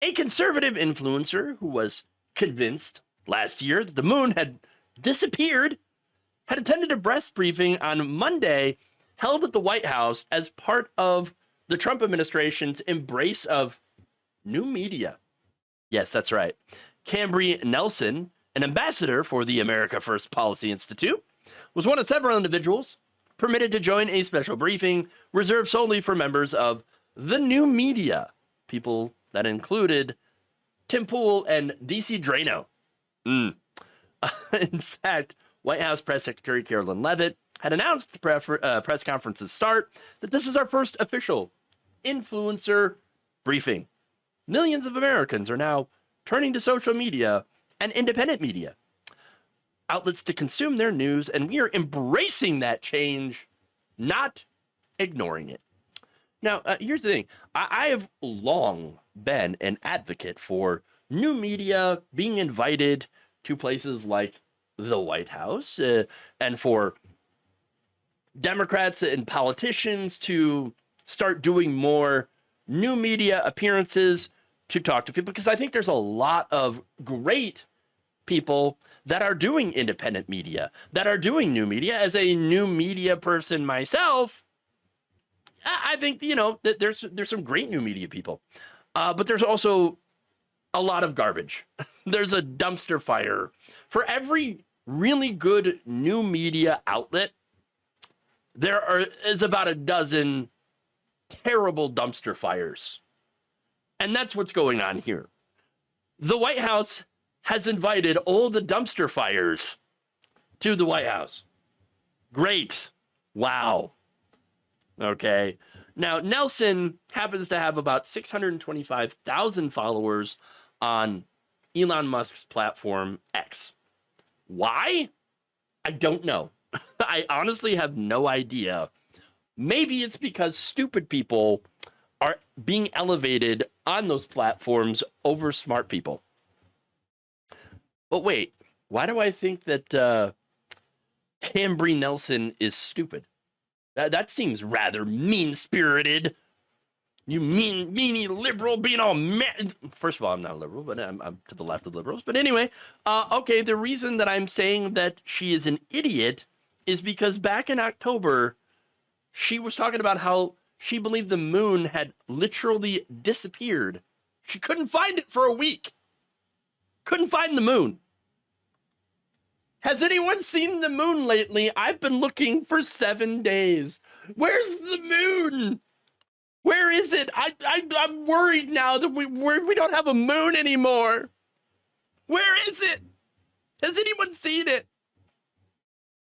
A conservative influencer who was convinced last year that the moon had disappeared had attended a press briefing on Monday held at the White House as part of the Trump administration's embrace of new media. Yes, that's right. Kambree Nelson, an ambassador for the America First Policy Institute, was one of several individuals permitted to join a special briefing reserved solely for members of the new media, people that included Tim Pool and DC Drano. In fact, White House Press Secretary Carolyn Leavitt had announced at the press conference's start that this is our first official influencer briefing. Millions of Americans are now turning to social media and independent media outlets to consume their news, and we are embracing that change, not ignoring it. Now, here's the thing. I have long been an advocate for new media being invited to places like the White House and for Democrats and politicians to start doing more new media appearances to talk to people, because I think there's a lot of great people that are doing independent media, that are doing new media. As a new media person myself, I think, you know, that there's some great new media people, but there's also a lot of garbage. There's a dumpster fire. For every really good new media outlet, there is about a dozen terrible dumpster fires. And that's what's going on here. The White House has invited all the dumpster fires to the White House. Great. Wow. Okay. Now, Nelson happens to have about 625,000 followers on Elon Musk's platform X. Why? I don't know. I honestly have no idea. Maybe it's because stupid people are being elevated on those platforms over smart people. But wait, why do I think that Kambree Nelson is stupid? That seems rather mean-spirited. You meanie liberal being all mad. First of all, I'm not a liberal, but I'm to the left of liberals. But anyway, okay, the reason that I'm saying that she is an idiot is because back in October, she was talking about how she believed the moon had literally disappeared. She couldn't find it for a week. Couldn't find the moon. Has anyone seen the moon lately? I've been looking for 7 days. Where's the moon? Where is it? I'm worried now that we don't have a moon anymore. Where is it? Has anyone seen it?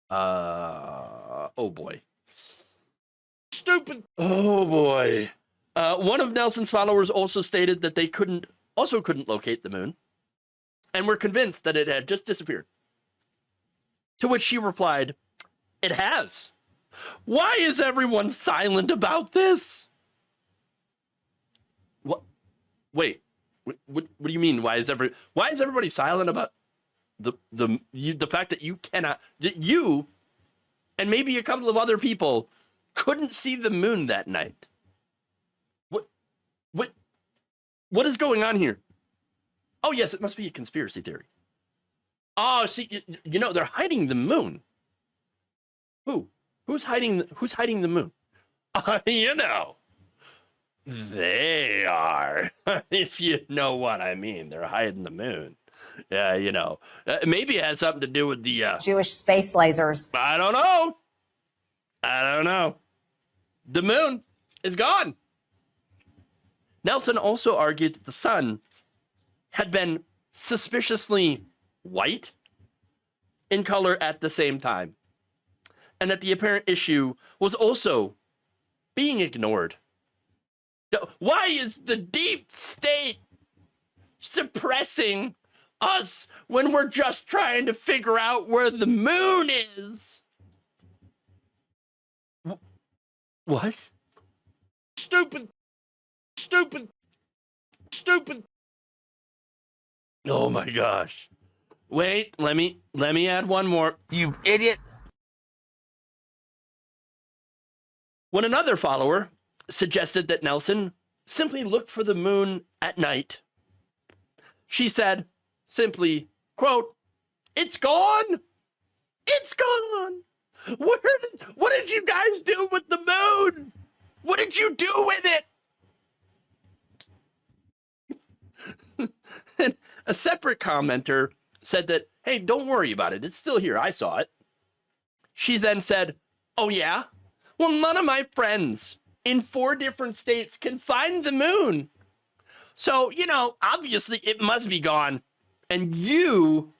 Oh boy. Stupid. Oh boy. One of Nelson's followers also stated that they couldn't locate the moon and were convinced that it had just disappeared. To which she replied, "It has. Why is everyone silent about this?" What? Wait. What do you mean? Why is everybody silent about the fact that you and maybe a couple of other people couldn't see the moon that night? What is going on here? Oh yes, it must be a conspiracy theory. Oh, see, you know, they're hiding the moon. Who's hiding the moon? You know, they are. If you know what I mean, they're hiding the moon. Yeah, you know, maybe it has something to do with the Jewish space lasers. I don't know. The moon is gone. Nelson also argued that the sun had been suspiciously white in color at the same time, and that the apparent issue was also being ignored. Why is the deep state suppressing us when we're just trying to figure out where the moon is? What? Stupid. Oh my gosh. Wait, let me add one more. You idiot. When another follower suggested that Nelson simply look for the moon at night she said simply, quote, "It's gone. It's gone. What did you guys do with the moon? What did you do with it?" And a separate commenter said that, "Hey, don't worry about it. It's still here. I saw it." She then said, "Oh, yeah? Well, none of my friends in 4 different states can find the moon. So, obviously it must be gone. And you,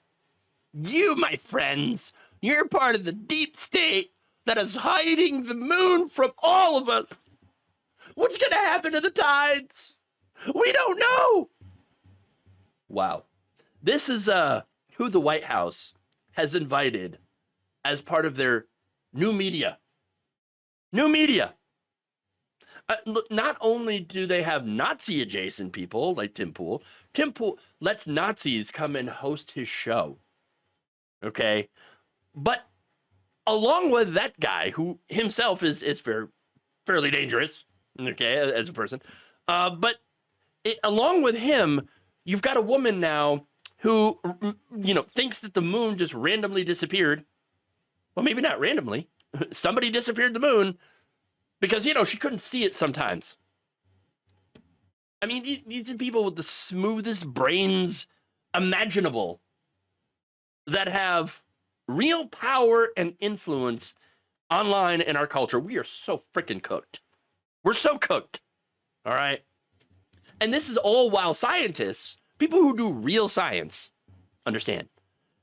my friends, you're part of the deep state that is hiding the moon from all of us. What's going to happen to the tides? We don't know." Wow. This is who the White House has invited as part of their new media. New media. Look, not only do they have Nazi-adjacent people like Tim Pool lets Nazis come and host his show. Okay? But along with that guy, who himself is fairly dangerous, okay, as a person, but along with him, you've got a woman now who, thinks that the moon just randomly disappeared. Well, maybe not randomly. Somebody disappeared the moon because, she couldn't see it sometimes. I mean, these are people with the smoothest brains imaginable that have real power and influence online in our culture. We are so freaking cooked. We're so cooked. All right. And this is all while scientists, people who do real science, understand,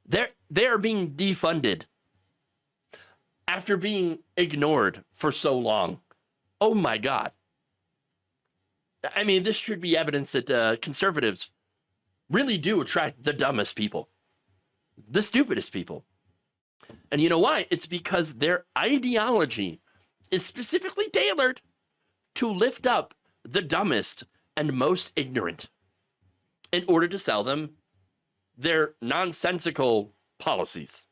they are being defunded after being ignored for so long. Oh my God. I mean, this should be evidence that conservatives really do attract the dumbest people, the stupidest people. And you know why? It's because their ideology is specifically tailored to lift up the dumbest and most ignorant in order to sell them their nonsensical policies.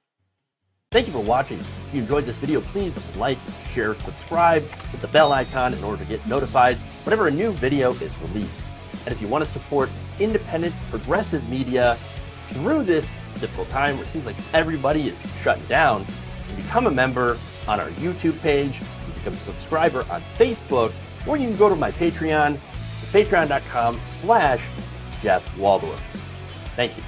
Thank you for watching. If you enjoyed this video, please like, share, subscribe, hit the bell icon in order to get notified whenever a new video is released. And if you want to support independent, progressive media through this difficult time where it seems like everybody is shutting down, you can become a member on our YouTube page, you can become a subscriber on Facebook, or you can go to my Patreon. It's patreon.com/Jeff Waldorf. Thank you.